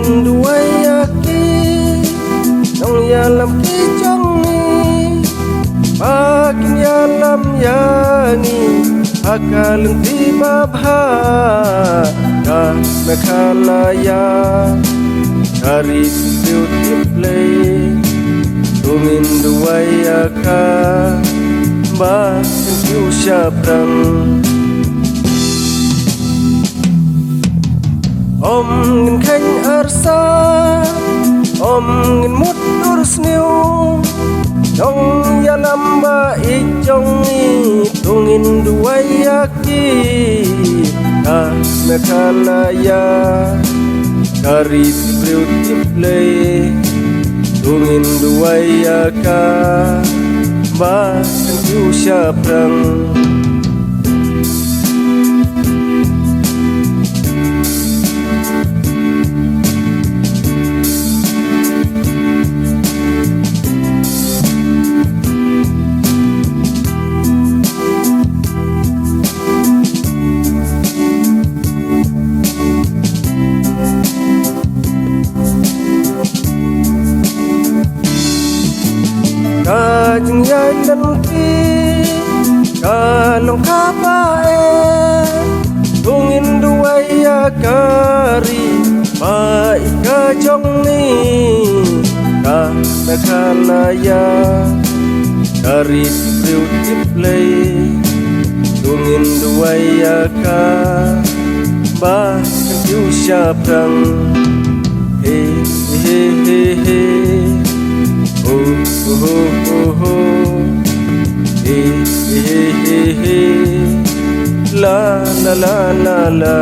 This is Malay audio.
Tungin duai aki Nong yalam kijong ni Makin yalam yani Akaleng tibabha Ka mekalaya Hari beauty play Tungin duai aka Makin kiusyaprang Om ngin khanh arsa Om ngin mut urus niu Dong yalam ba ijong ni Tungin duai aki Ka mekalaya Kari beauty play Tungin duai aka Ba kan kiusyaprang Kajeng yai lenti Kalong kapae Tungin duai akari Maika jong ni Ka mekalaya Kari beauty play Tungin duai aka Ba kan kiusyaprang He he he he Oh oh oh oh He he he he La la la la la